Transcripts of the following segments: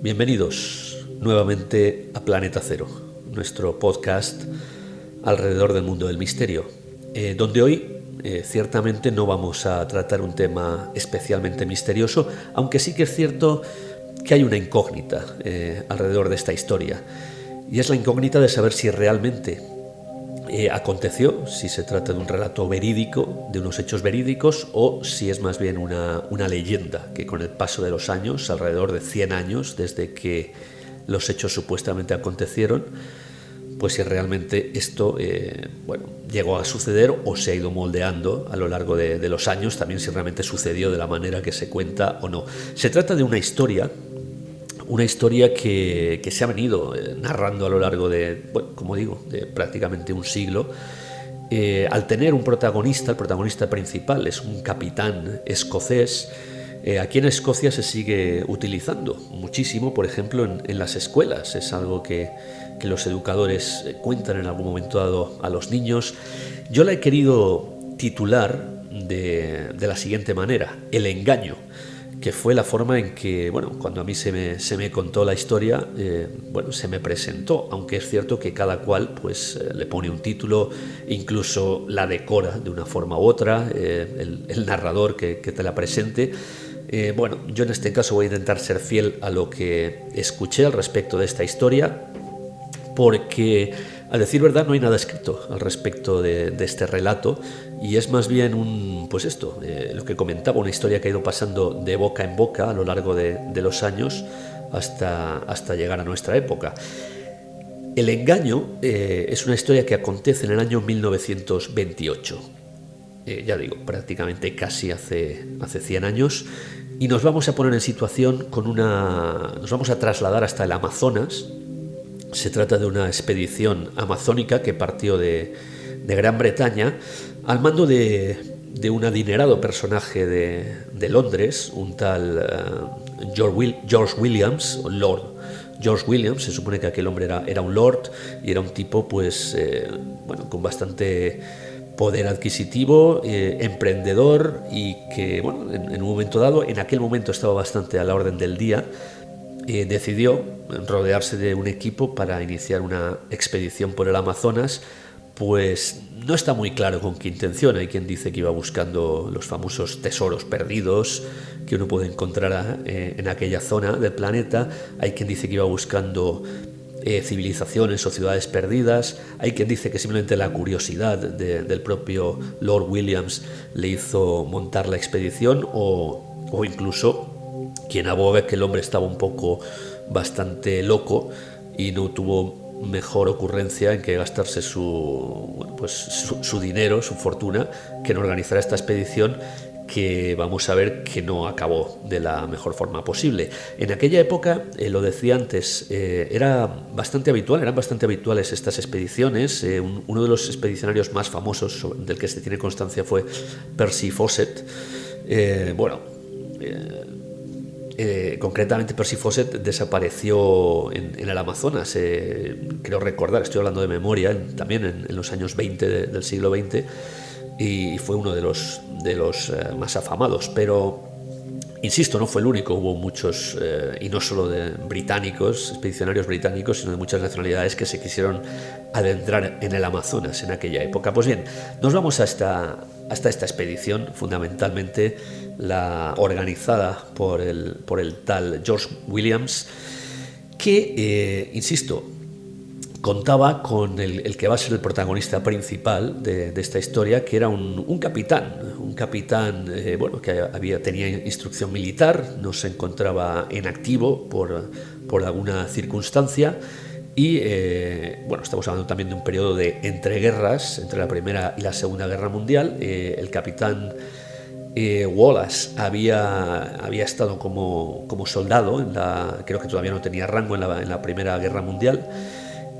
Bienvenidos nuevamente a Planeta Cero, nuestro podcast alrededor del mundo del misterio, donde hoy ciertamente no vamos a tratar un tema especialmente misterioso, aunque sí que es cierto que hay una incógnita alrededor de esta historia, y es la incógnita de saber si realmente aconteció, si se trata de un relato verídico, de unos hechos verídicos, o si es más bien una leyenda que con el paso de los años, alrededor de 100 años desde que los hechos supuestamente acontecieron, pues si realmente esto llegó a suceder o se ha ido moldeando a lo largo de los años, también si realmente sucedió de la manera que se cuenta o no. Se trata de una historia que se ha venido narrando a lo largo de prácticamente un siglo, al tener un protagonista. El protagonista principal es un capitán escocés. Aquí en Escocia se sigue utilizando muchísimo, por ejemplo, en las escuelas. Es algo que los educadores cuentan en algún momento dado a los niños. Yo la he querido titular de la siguiente manera: El engaño, que fue la forma en que, cuando a mí se me contó la historia, se me presentó, aunque es cierto que cada cual le pone un título, incluso la decora de una forma u otra, el narrador que te la presente. Yo en este caso voy a intentar ser fiel a lo que escuché al respecto de esta historia, porque a decir verdad no hay nada escrito al respecto de este relato, y es más bien lo que comentaba, una historia que ha ido pasando de boca en boca a lo largo de los años hasta llegar a nuestra época. El engaño es una historia que acontece en el año 1928. Ya digo, prácticamente casi hace 100 años, y nos vamos a poner en situación nos vamos a trasladar hasta el Amazonas. Se trata de una expedición amazónica que partió de Gran Bretaña al mando de un adinerado personaje de Londres, un tal George Williams, o Lord George Williams. Se supone que aquel hombre era un lord y era un tipo con bastante poder adquisitivo, emprendedor, y que en un momento dado, en aquel momento estaba bastante a la orden del día. Decidió rodearse de un equipo para iniciar una expedición por el Amazonas. Pues no está muy claro con qué intención. Hay quien dice que iba buscando los famosos tesoros perdidos que uno puede encontrar en aquella zona del planeta. Hay quien dice que iba buscando civilizaciones o ciudades perdidas. Hay quien dice que simplemente la curiosidad del propio Lord Williams le hizo montar la expedición, o incluso quien aboga que el hombre estaba bastante loco y no tuvo mejor ocurrencia en que gastarse su dinero, su fortuna, que en organizar esta expedición, que vamos a ver que no acabó de la mejor forma posible. En aquella época, lo decía antes, eran bastante habituales estas expediciones. Uno de los expedicionarios más famosos del que se tiene constancia fue Percy Fawcett. Concretamente, Percy Fawcett desapareció en el Amazonas, creo recordar, estoy hablando de memoria, también en los años 20 del siglo XX, y fue uno de los más afamados. Pero insisto, no fue el único. Hubo muchos, y no solo de británicos, expedicionarios británicos, sino de muchas nacionalidades que se quisieron adentrar en el Amazonas en aquella época. Pues bien, nos vamos hasta esta expedición, fundamentalmente la organizada por el tal George Williams, que, insisto, contaba con el que va a ser el protagonista principal de esta historia, que era un capitán que tenía instrucción militar, no se encontraba en activo por alguna circunstancia, y estamos hablando también de un periodo de entreguerras, entre la Primera y la Segunda Guerra Mundial. El capitán Wallace había estado como soldado creo que todavía no tenía rango en la Primera Guerra Mundial.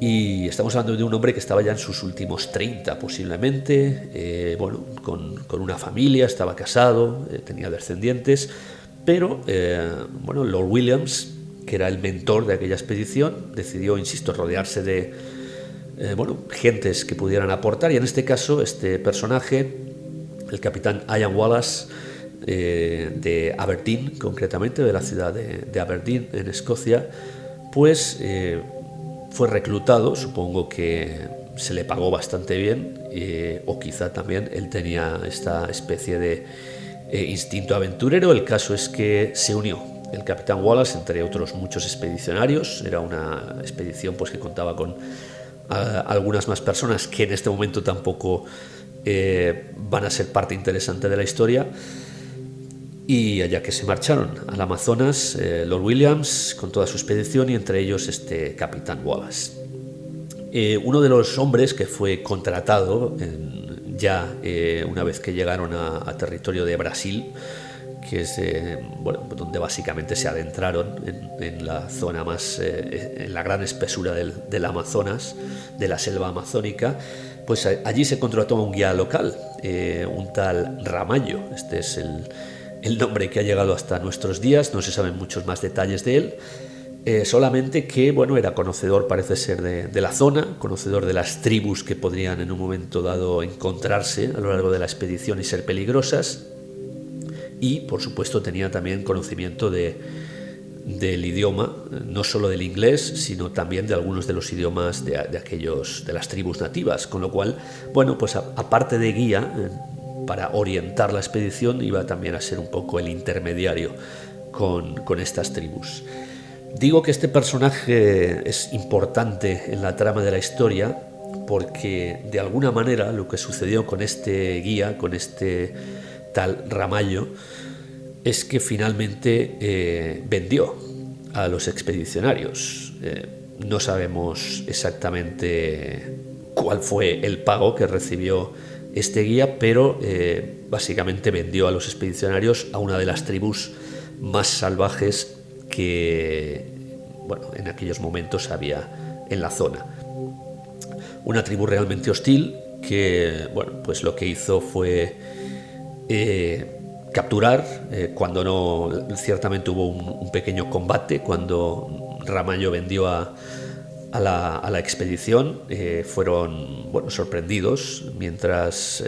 Y estamos hablando de un hombre que estaba ya en sus últimos 30 posiblemente, con una familia, estaba casado, tenía descendientes, pero Lord Williams, que era el mentor de aquella expedición, decidió, insisto, rodearse de gentes que pudieran aportar, y en este caso este personaje, el capitán Ian Wallace, de Aberdeen, concretamente de la ciudad de Aberdeen, en Escocia, pues fue reclutado. Supongo que se le pagó bastante bien, o quizá también él tenía esta especie de instinto aventurero. El caso es que se unió el capitán Wallace, entre otros muchos expedicionarios. Era una expedición pues que contaba con algunas más personas que en este momento tampoco van a ser parte interesante de la historia. Y allá que se marcharon al Amazonas, Lord Williams con toda su expedición, y entre ellos este capitán Wallace. Uno de los hombres que fue contratado una vez que llegaron a territorio de Brasil, que es donde básicamente se adentraron en la zona más, en la gran espesura del Amazonas, de la selva amazónica, pues allí se contrató a un guía local, un tal Ramallo. Este es el nombre que ha llegado hasta nuestros días. No se saben muchos más detalles de él, solamente que era conocedor, parece ser, de la zona, conocedor de las tribus que podrían en un momento dado encontrarse a lo largo de la expedición y ser peligrosas, y por supuesto tenía también conocimiento del idioma, no solo del inglés, sino también de algunos de los idiomas de las tribus nativas, con lo cual, pues aparte de guía, para orientar la expedición, iba también a ser un poco el intermediario con estas tribus. Digo que este personaje es importante en la trama de la historia porque de alguna manera lo que sucedió con este guía, con este tal Ramallo, es que finalmente vendió a los expedicionarios. No sabemos exactamente cuál fue el pago que recibió este guía, pero básicamente vendió a los expedicionarios a una de las tribus más salvajes que en aquellos momentos había en la zona. Una tribu realmente hostil que pues lo que hizo fue capturar, cuando no, ciertamente hubo un pequeño combate cuando Ramallo vendió a la expedición. Fueron sorprendidos mientras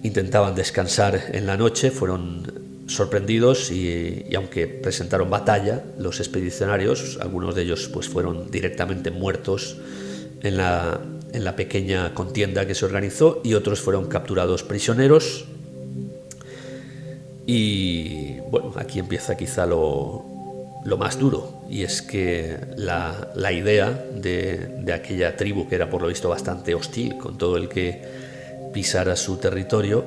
intentaban descansar en la noche. Fueron sorprendidos y aunque presentaron batalla, los expedicionarios, algunos de ellos pues fueron directamente muertos en la pequeña contienda que se organizó, y otros fueron capturados prisioneros. Y aquí empieza quizá lo más duro, y es que la idea de aquella tribu, que era por lo visto bastante hostil con todo el que pisara su territorio,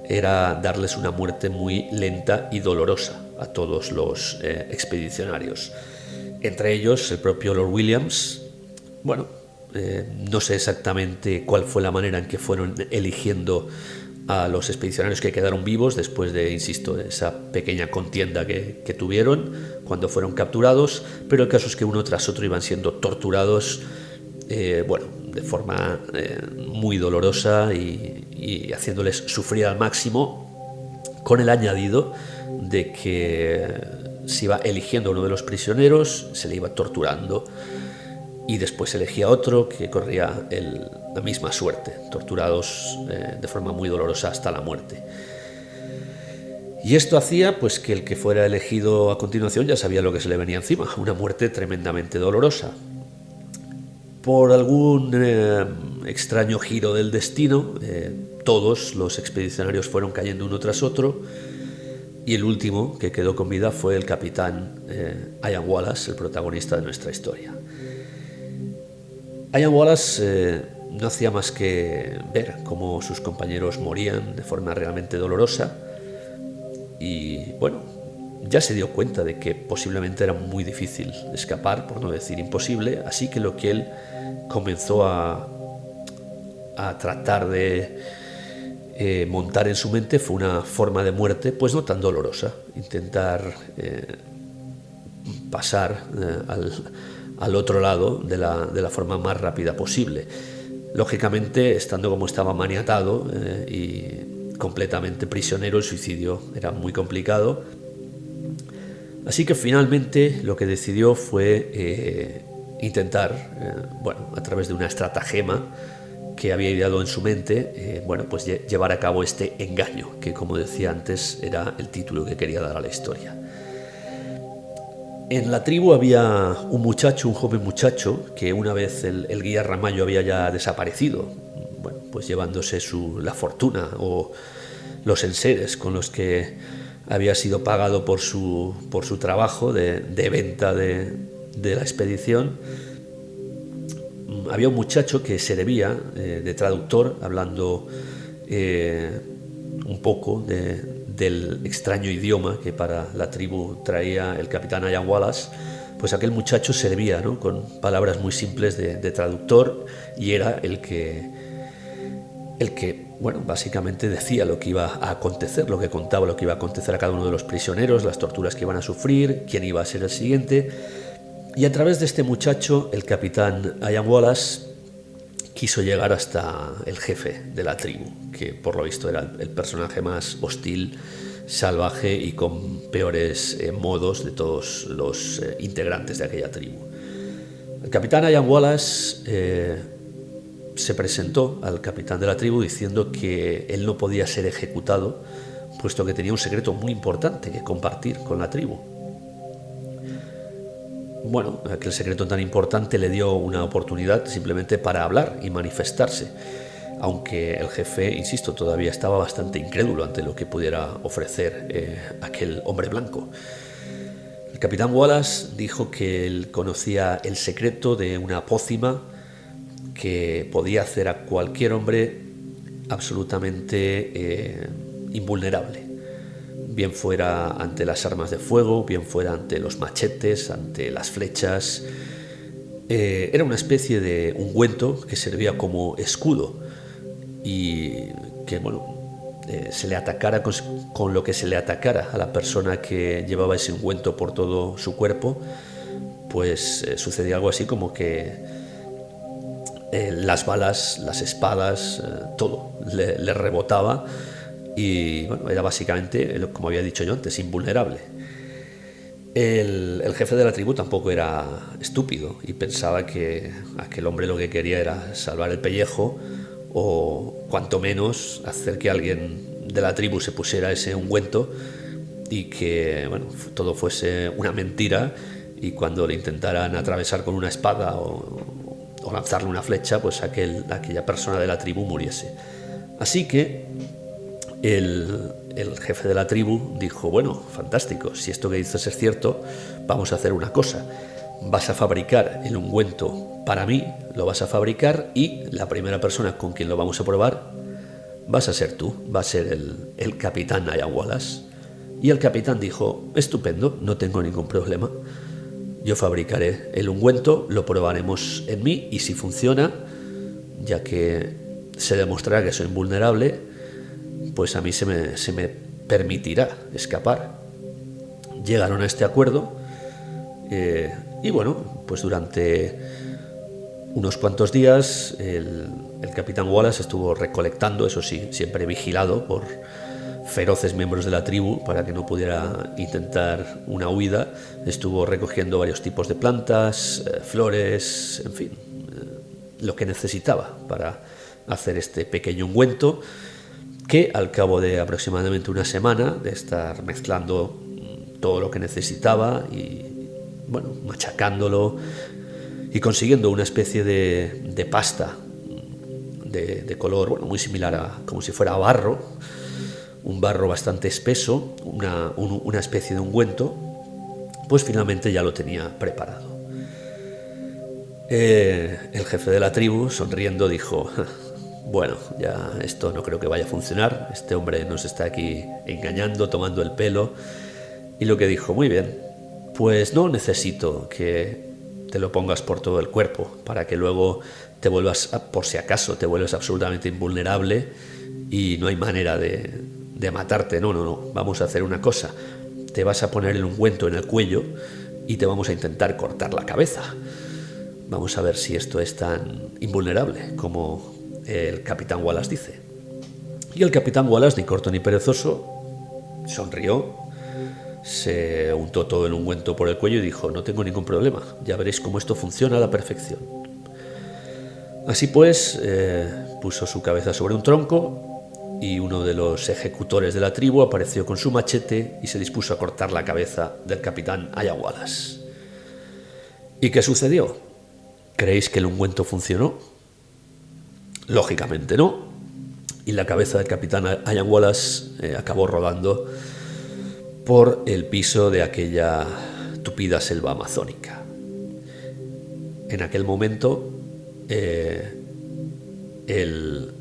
era darles una muerte muy lenta y dolorosa a todos los expedicionarios. Entre ellos el propio Lord Williams. No sé exactamente cuál fue la manera en que fueron eligiendo a los expedicionarios que quedaron vivos después de, insisto, esa pequeña contienda que tuvieron cuando fueron capturados, pero el caso es que uno tras otro iban siendo torturados de forma muy dolorosa y haciéndoles sufrir al máximo, con el añadido de que se iba eligiendo a uno de los prisioneros, se le iba torturando, y después elegía otro que corría la misma suerte, torturados de forma muy dolorosa hasta la muerte. Y esto hacía pues que el que fuera elegido a continuación ya sabía lo que se le venía encima, una muerte tremendamente dolorosa. Por algún extraño giro del destino, todos los expedicionarios fueron cayendo uno tras otro, y el último que quedó con vida fue el capitán Ian Wallace, el protagonista de nuestra historia. Ian Wallace no hacía más que ver cómo sus compañeros morían de forma realmente dolorosa, y ya se dio cuenta de que posiblemente era muy difícil escapar, por no decir imposible, así que lo que él comenzó a tratar de montar en su mente fue una forma de muerte pues no tan dolorosa, intentar pasar al otro lado de la forma más rápida posible. Lógicamente, estando como estaba maniatado y completamente prisionero, el suicidio era muy complicado. Así que finalmente lo que decidió fue intentar, a través de una estratagema que había ideado en su mente, pues llevar a cabo este engaño, que como decía antes era el título que quería dar a la historia. En la tribu había un muchacho, un joven muchacho, que una vez el guía Ramallo había ya desaparecido, pues llevándose la fortuna o los enseres con los que había sido pagado por su trabajo de venta de la expedición. Había un muchacho que se debía de traductor, hablando un poco del extraño idioma que para la tribu traía el capitán Ian Wallace. Pues aquel muchacho servía, ¿no?, con palabras muy simples de traductor, y era el que básicamente decía lo que iba a acontecer, lo que contaba lo que iba a acontecer a cada uno de los prisioneros, las torturas que iban a sufrir, quién iba a ser el siguiente. Y a través de este muchacho, el capitán Ian Wallace quiso llegar hasta el jefe de la tribu, que por lo visto era el personaje más hostil, salvaje y con peores modos de todos los integrantes de aquella tribu. El capitán Ian Wallace se presentó al capitán de la tribu diciendo que él no podía ser ejecutado, puesto que tenía un secreto muy importante que compartir con la tribu. Aquel secreto tan importante le dio una oportunidad simplemente para hablar y manifestarse, aunque el jefe, insisto, todavía estaba bastante incrédulo ante lo que pudiera ofrecer aquel hombre blanco. El capitán Wallace dijo que él conocía el secreto de una pócima que podía hacer a cualquier hombre absolutamente invulnerable, bien fuera ante las armas de fuego, bien fuera ante los machetes, ante las flechas. Era una especie de ungüento que servía como escudo, y que se le atacara con lo que se le atacara a la persona que llevaba ese ungüento por todo su cuerpo, pues sucedía algo así como que las balas, las espadas, todo le rebotaba, y era básicamente, como había dicho yo antes, invulnerable. El jefe de la tribu tampoco era estúpido y pensaba que aquel hombre lo que quería era salvar el pellejo, o cuanto menos hacer que alguien de la tribu se pusiera ese ungüento y que todo fuese una mentira, y cuando le intentaran atravesar con una espada o lanzarle una flecha, pues aquella persona de la tribu muriese. Así que el jefe de la tribu dijo: fantástico, si esto que dices es cierto, vamos a hacer una cosa. Vas a fabricar el ungüento para mí, lo vas a fabricar, y la primera persona con quien lo vamos a probar vas a ser tú, va a ser el capitán Ian Wallace. Y el capitán dijo: estupendo, no tengo ningún problema. Yo fabricaré el ungüento, lo probaremos en mí, y si funciona, ya que se demostrará que soy invulnerable, pues a mí se me permitirá escapar. Llegaron a este acuerdo, y pues durante unos cuantos días el capitán Wallace estuvo recolectando, eso sí, siempre vigilado por feroces miembros de la tribu para que no pudiera intentar una huida. Estuvo recogiendo varios tipos de plantas, flores, en fin, lo que necesitaba para hacer este pequeño ungüento, que al cabo de aproximadamente una semana de estar mezclando todo lo que necesitaba y machacándolo y consiguiendo una especie de pasta de color muy similar a como si fuera barro, un barro bastante espeso, una especie de ungüento, pues finalmente ya lo tenía preparado. El jefe de la tribu, sonriendo, dijo: ya esto no creo que vaya a funcionar, este hombre nos está aquí engañando, tomando el pelo. Y lo que dijo: muy bien, pues no necesito que te lo pongas por todo el cuerpo para que luego te vuelvas, por si acaso, te vuelves absolutamente invulnerable y no hay manera de matarte. No, vamos a hacer una cosa: te vas a poner el ungüento en el cuello y te vamos a intentar cortar la cabeza. Vamos a ver si esto es tan invulnerable como el capitán Wallace dice. Y el capitán Wallace, ni corto ni perezoso, sonrió, se untó todo el ungüento por el cuello y dijo: no tengo ningún problema, ya veréis cómo esto funciona a la perfección. Así pues, puso su cabeza sobre un tronco y uno de los ejecutores de la tribu apareció con su machete y se dispuso a cortar la cabeza del capitán Ian Wallace. ¿Y qué sucedió? ¿Creéis que el ungüento funcionó? Lógicamente no. Y la cabeza del capitán Ian Wallace acabó rodando por el piso de aquella tupida selva amazónica. En aquel momento, el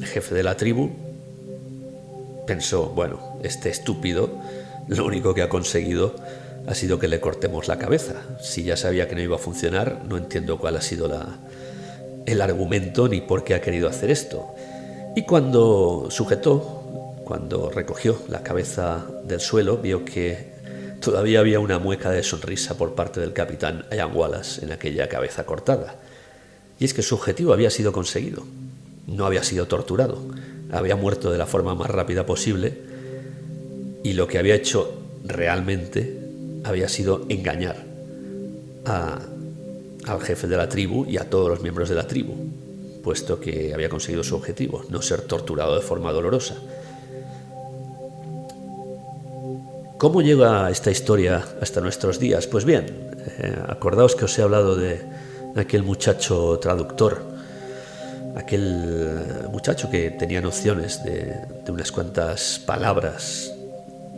jefe de la tribu pensó, bueno, este estúpido lo único que ha conseguido ha sido que le cortemos la cabeza. Si ya sabía que no iba a funcionar, no entiendo cuál ha sido el argumento ni por qué ha querido hacer esto. Y cuando recogió la cabeza del suelo, vio que todavía había una mueca de sonrisa por parte del capitán Ian Wallace en aquella cabeza cortada. Y es que su objetivo había sido conseguido. No había sido torturado. Había muerto de la forma más rápida posible. Y lo que había hecho realmente había sido engañar al jefe de la tribu y a todos los miembros de la tribu, puesto que había conseguido su objetivo, no ser torturado de forma dolorosa. ¿Cómo llega esta historia hasta nuestros días? Pues bien, acordaos que os he hablado de aquel muchacho traductor, aquel muchacho que tenía nociones de unas cuantas palabras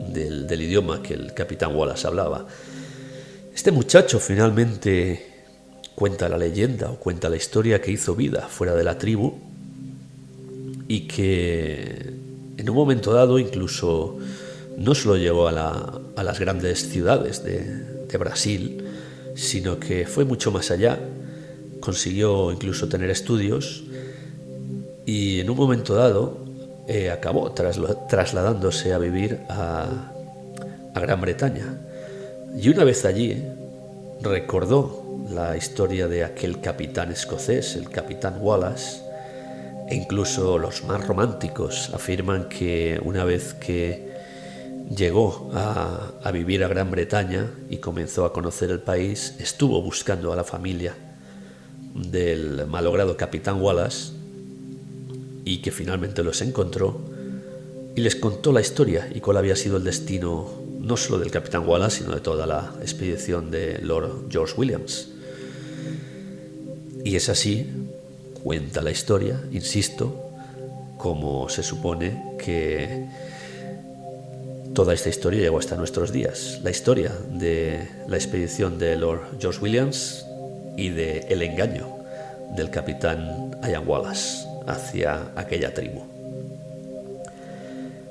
del idioma que el capitán Wallace hablaba. Este muchacho finalmente cuenta la leyenda o cuenta la historia que hizo vida fuera de la tribu y que en un momento dado incluso no solo llegó a las grandes ciudades de Brasil, sino que fue mucho más allá, consiguió incluso tener estudios y en un momento dado acabó trasladándose a vivir a Gran Bretaña. Y una vez allí recordó la historia de aquel capitán escocés, el capitán Wallace, e incluso los más románticos afirman que una vez que llegó a vivir a Gran Bretaña y comenzó a conocer el país, estuvo buscando a la familia del malogrado capitán Wallace y que finalmente los encontró y les contó la historia y cuál había sido el destino no solo del capitán Wallace, sino de toda la expedición de Lord George Williams. Y es así, cuenta la historia, insisto, como se supone que toda esta historia llegó hasta nuestros días. La historia de la expedición de Lord George Williams y de el engaño del capitán Ian Wallace hacia aquella tribu.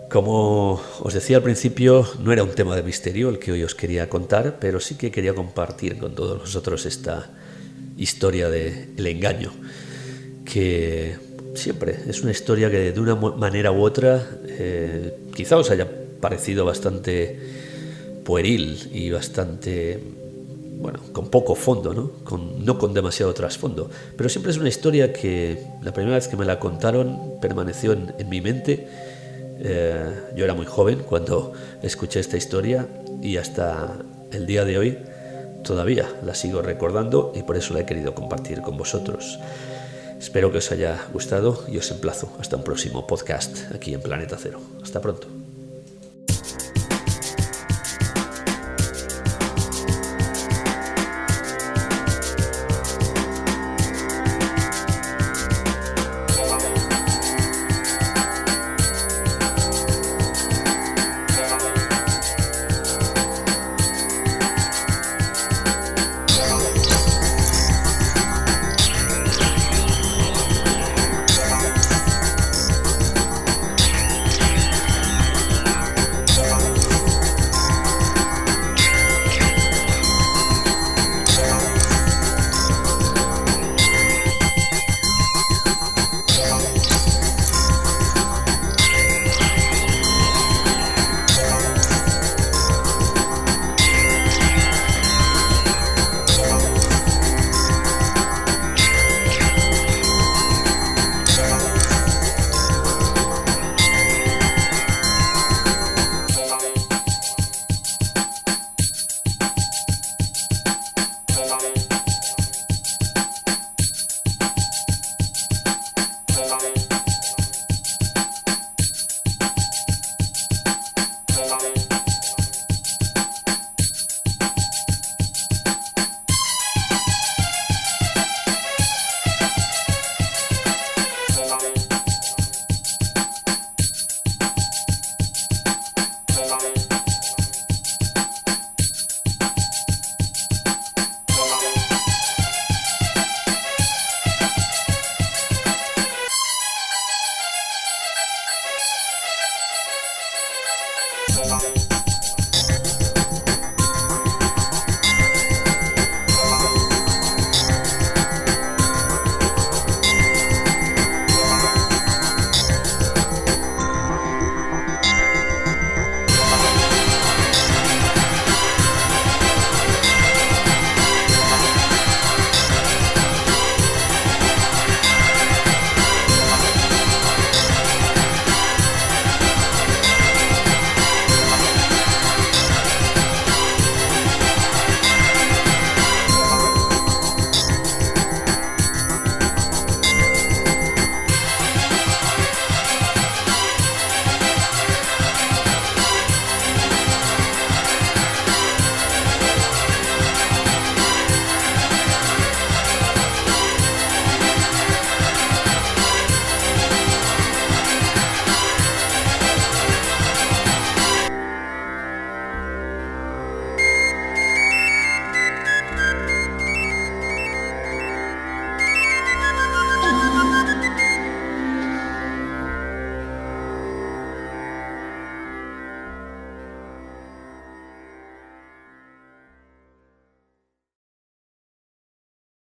Como os decía al principio, no era un tema de misterio el que hoy os quería contar, pero sí que quería compartir con todos vosotros esta historia del engaño, que siempre es una historia que de una manera u otra quizá os haya parecido bastante pueril y bastante, bueno, con poco fondo, ¿no? No con demasiado trasfondo, pero siempre es una historia que la primera vez que me la contaron permaneció en mi mente. Yo era muy joven cuando escuché esta historia y hasta el día de hoy todavía la sigo recordando y por eso la he querido compartir con vosotros. Espero que os haya gustado y os emplazo hasta un próximo podcast aquí en Planeta Cero. Hasta pronto.